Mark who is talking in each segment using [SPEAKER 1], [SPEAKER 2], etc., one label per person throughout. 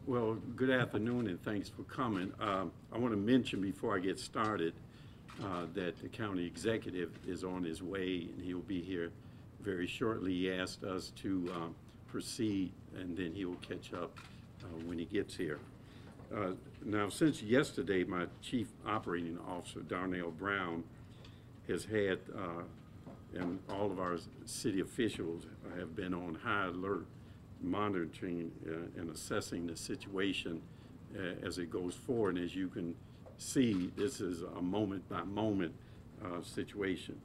[SPEAKER 1] Well, good afternoon and thanks for coming. I want to mention before I get started that the county executive is on his way and he'll be here very shortly. He asked us to proceed and then he will catch up when he gets here. Now, since yesterday, my Chief Operating Officer, Darnell Brown, has had, and all of our city officials have been on high alert, monitoring and assessing the situation as it goes forward. And as you can see, this is a moment-by-moment situation.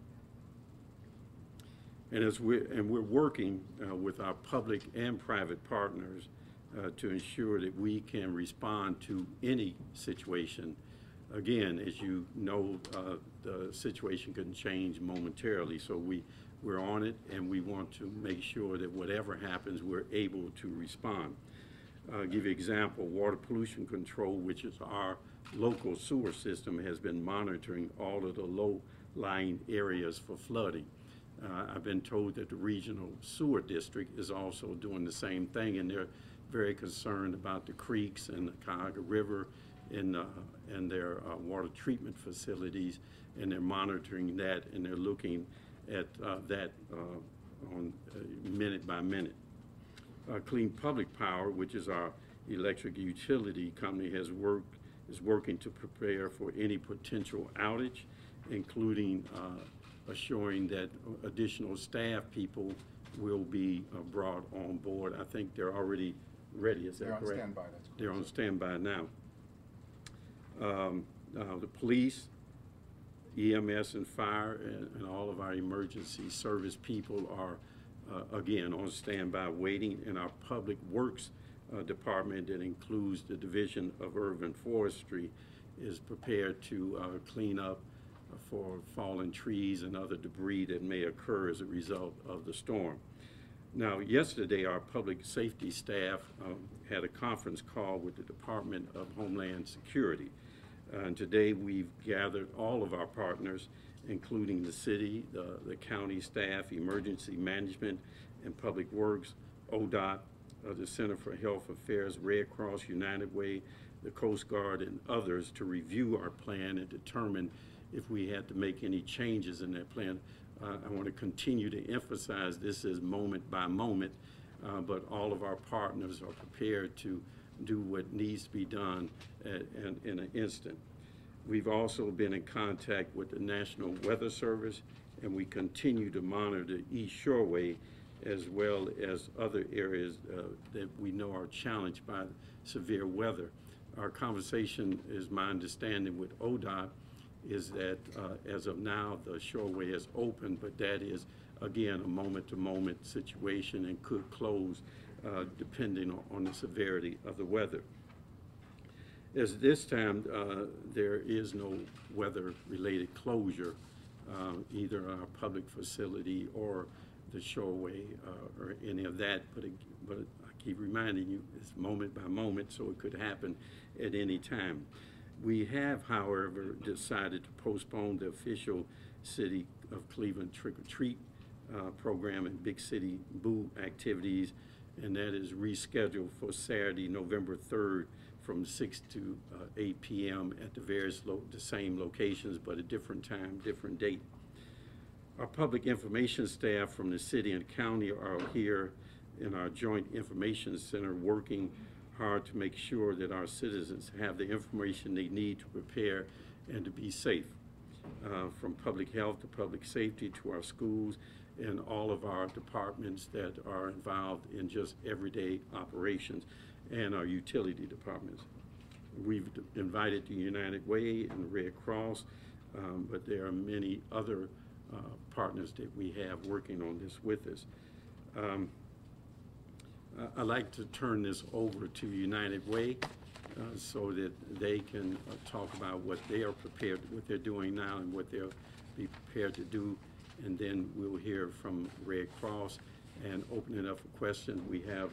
[SPEAKER 1] And we're working with our public and private partners to ensure that we can respond to any situation. Again, as you know, the situation can change momentarily, so we're on it, and we want to make sure that whatever happens, we're able to respond. I'll give you an example. Water pollution control, which is our local sewer system, has been monitoring all of the low-lying areas for flooding. I've been told that the regional sewer district is also doing the same thing, and they're very concerned about the creeks and the Cuyahoga River and their water treatment facilities, and they're monitoring that, and they're looking at that on minute by minute. Clean Public Power, which is our electric utility company, is working to prepare for any potential outage, including assuring that additional staff people will be brought on board. I think they're already ready. Is that correct?
[SPEAKER 2] They're on standby. That's correct.
[SPEAKER 1] They're on standby now. The police, EMS and fire, and all of our emergency service people are again on standby waiting, and our public works department, that includes the Division of Urban Forestry, is prepared to clean up for fallen trees and other debris that may occur as a result of the storm. Now, yesterday, our public safety staff had a conference call with the Department of Homeland Security. And today, we've gathered all of our partners, including the city, the county staff, emergency management and public works, ODOT, the Center for Health Affairs, Red Cross, United Way, the Coast Guard, and others to review our plan and determine if we had to make any changes in that plan. I want to continue to emphasize this is moment by moment, but all of our partners are prepared to do what needs to be done in an instant. We've also been in contact with the National Weather Service, and we continue to monitor the East Shoreway as well as other areas that we know are challenged by severe weather. Our conversation, is my understanding, with ODOT is that as of now, the shoreway is open, but that is, again, a moment-to-moment situation and could close depending on the severity of the weather. As this time, there is no weather-related closure, either our public facility or the shoreway or any of that, but I keep reminding you, it's moment by moment, so it could happen at any time. We have, however, decided to postpone the official City of Cleveland trick-or-treat program and Big City Boo activities, and that is rescheduled for Saturday, November 3rd from 6 to 8 p.m. at the same locations, but a different time, different date. Our public information staff from the city and county are here in our Joint Information Center working hard to make sure that our citizens have the information they need to prepare and to be safe, from public health to public safety to our schools and all of our departments that are involved in just everyday operations, and our utility departments. We've invited the United Way and the Red Cross, but there are many other partners that we have working on this with us. I'd like to turn this over to United Way so that they can talk about what they are prepared, what they're doing now and what they'll be prepared to do. And then we'll hear from Red Cross and open it up for questions. We have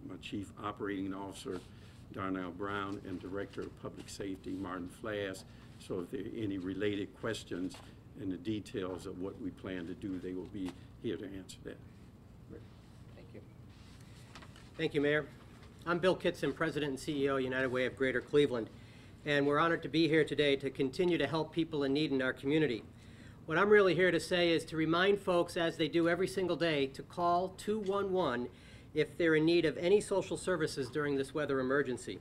[SPEAKER 1] my Chief Operating Officer, Darnell Brown, and Director of Public Safety, Martin Flass. So if there are any related questions and the details of what we plan to do, they will be here to answer that.
[SPEAKER 3] Thank you. Thank you, Mayor.
[SPEAKER 2] I'm Bill Kitson, President and CEO, United Way of Greater Cleveland, and we're honored to be here today to continue to help people in need in our community. What I'm really here to say is to remind folks, as they do every single day, to call 211 if they're in need of any social services during this weather emergency.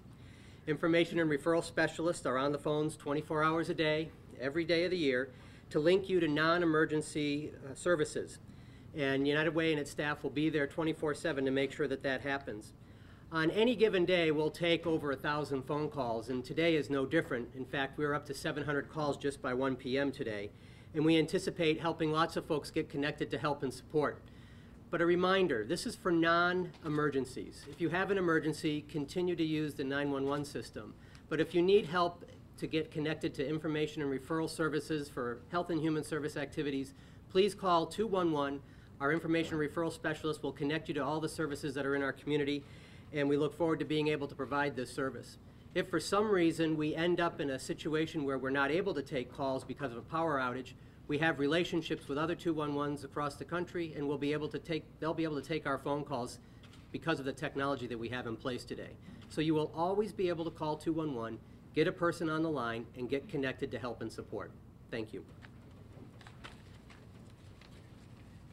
[SPEAKER 2] Information and referral specialists are on the phones 24 hours a day, every day of the year, to link you to non-emergency services. And United Way and its staff will be there 24/7 to make sure that that happens. On any given day, we'll take over 1,000 phone calls, and today is no different. In fact, we're up to 700 calls just by 1 p.m. today, and we anticipate helping lots of folks get connected to help and support. But a reminder, this is for non-emergencies. If you have an emergency, continue to use the 911 system. But if you need help to get connected to information and referral services for health and human service activities, please call 211. Our information referral specialist will connect you to all the services that are in our community, and we look forward to being able to provide this service. If for some reason we end up in a situation where we're not able to take calls because of a power outage, we have relationships with other 211s across the country, and they'll be able to take our phone calls because of the technology that we have in place today. So you will always be able to call 211, get a person on the line, and get connected to help and support. Thank you.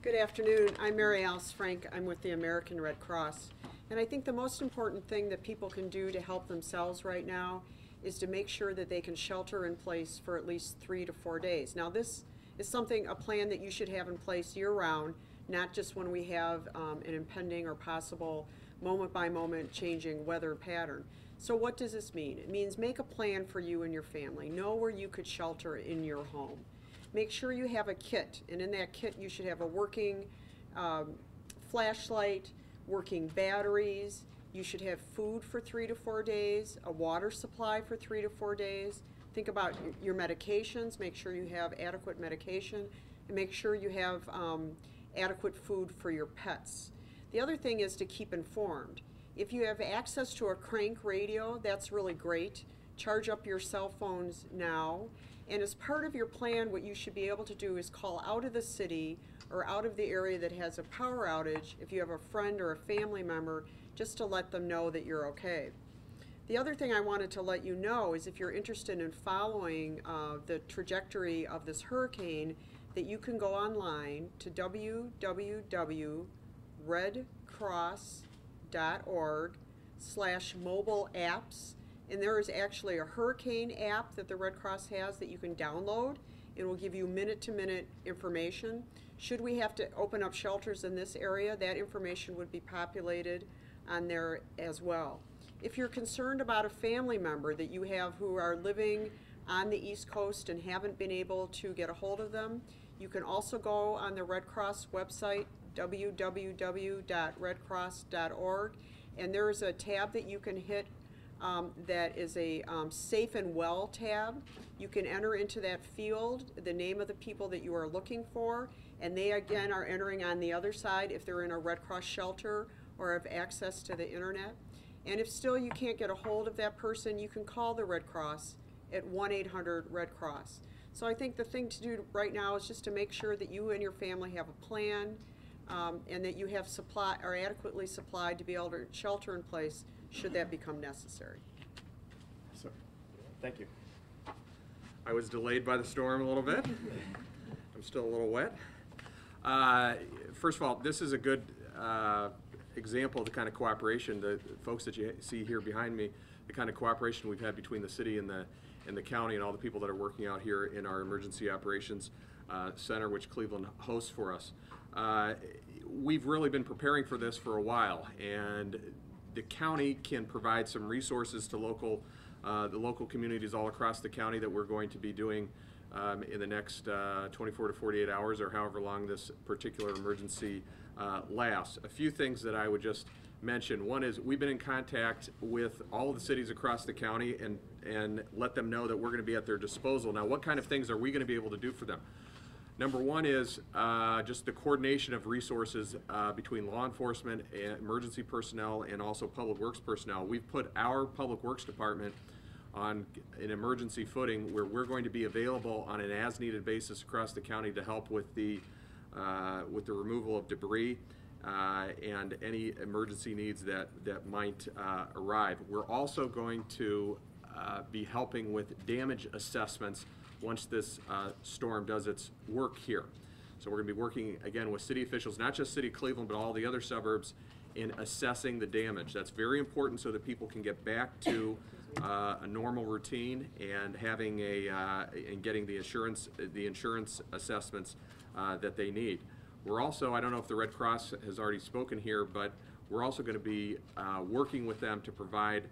[SPEAKER 3] Good afternoon. I'm Mary Alice Frank. I'm with the American Red Cross. And I think the most important thing that people can do to help themselves right now is to make sure that they can shelter in place for at least 3 to 4 days. Now this is a plan that you should have in place year-round, not just when we have an impending or possible moment-by-moment changing weather pattern. So what does this mean? It means make a plan for you and your family. Know where you could shelter in your home. Make sure you have a kit, and in that kit you should have a working flashlight, working batteries. You should have food for 3 to 4 days, a water supply for 3 to 4 days. Think about your medications. Make sure you have adequate medication, and make sure you have adequate food for your pets. The other thing is to keep informed. If you have access to a crank radio, that's really great. Charge up your cell phones now. And as part of your plan, what you should be able to do is call out of the city or out of the area that has a power outage if you have a friend or a family member, just to let them know that you're okay. The other thing I wanted to let you know is if you're interested in following the trajectory of this hurricane, that you can go online to www.redcross.org/mobile apps. And there is actually a hurricane app that the Red Cross has that you can download. It will give you minute-to-minute information. Should we have to open up shelters in this area, that information would be populated on there as well. If you're concerned about a family member that you have who are living on the East Coast and haven't been able to get a hold of them, you can also go on the Red Cross website, www.redcross.org, and there is a tab that you can hit that is a safe and well tab. You can enter into that field the name of the people that you are looking for, and they again are entering on the other side if they're in a Red Cross shelter or have access to the internet. And if still you can't get a hold of that person, you can call the Red Cross at 1-800-RED-CROSS. So I think the thing to do right now is just to make sure that you and your family have a plan and that you have adequately supplied to be able to shelter in place should that become necessary.
[SPEAKER 4] Sir. Thank you. I was delayed by the storm a little bit. I'm still a little wet. First of all, this is a good example of the kind of cooperation, the folks that you see here behind me, the kind of cooperation we've had between the city and the county and all the people that are working out here in our Emergency Operations Center, which Cleveland hosts for us. We've really been preparing for this for a while, and the county can provide some resources to the local communities all across the county that we're going to be doing in the next 24 to 48 hours or however long this particular emergency lasts. A few things that I would just mention. One is we've been in contact with all of the cities across the county and let them know that we're going to be at their disposal. Now, what kind of things are we going to be able to do for them? Number one is just the coordination of resources between law enforcement, and emergency personnel, and also public works personnel. We've put our public works department on an emergency footing where we're going to be available on an as-needed basis across the county to help with the removal of debris. and any emergency needs that might arrive. We're also going to be helping with damage assessments once this storm does its work here. So we're going to be working again with city officials, not just City of Cleveland, but all the other suburbs, in assessing the damage. That's very important so that people can get back to a normal routine and having and getting the insurance assessments that they need. We're also, I don't know if the Red Cross has already spoken here, but we're also going to be working with them to provide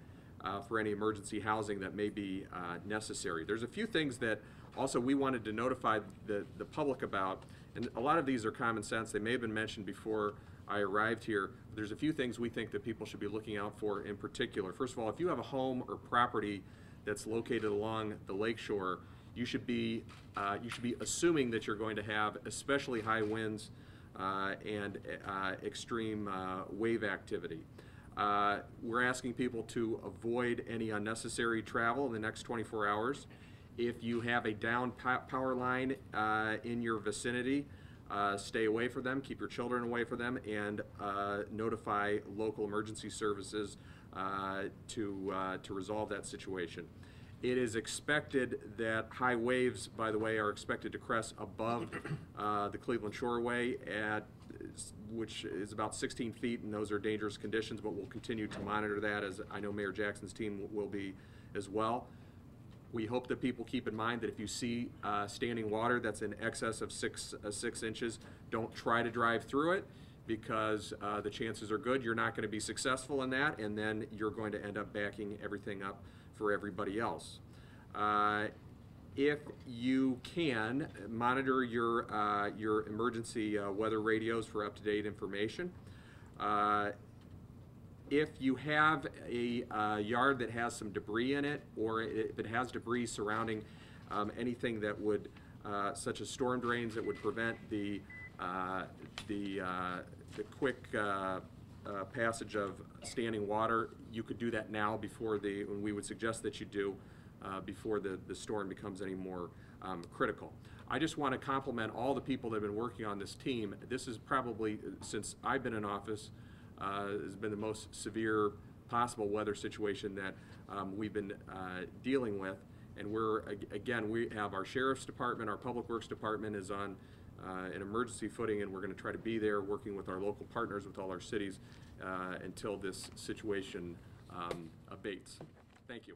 [SPEAKER 4] for any emergency housing that may be necessary. There's a few things that also we wanted to notify the public about, and a lot of these are common sense. They may have been mentioned before I arrived here. There's a few things we think that people should be looking out for in particular. First of all, if you have a home or property that's located along the lakeshore, you should be assuming that you're going to have especially high winds and extreme wave activity. We're asking people to avoid any unnecessary travel in the next 24 hours. If you have a down power line in your vicinity, stay away from them, keep your children away from them, and notify local emergency services to resolve that situation. It is expected that high waves, by the way, are expected to crest above the Cleveland Shoreway, which is about 16 feet, and those are dangerous conditions, but we'll continue to monitor that, as I know Mayor Jackson's team will be as well. We hope that people keep in mind that if you see standing water that's in excess of 6 inches, don't try to drive through it, because the chances are good you're not going to be successful in that, and then you're going to end up backing everything up for everybody else. If you can, monitor your emergency weather radios for up-to-date information. If you have a yard that has some debris in it, or if it has debris surrounding anything that would, such as storm drains, that would prevent the quick passage of standing water, you could do that now before and we would suggest that you do before the storm becomes any more critical. I just want to compliment all the people that have been working on this team. This is probably, since I've been in office, has been the most severe possible weather situation that we've been dealing with. And we have our Sheriff's Department, our Public Works Department is on an emergency footing, and we're going to try to be there working with our local partners, with all our cities, until this situation abates. Thank you.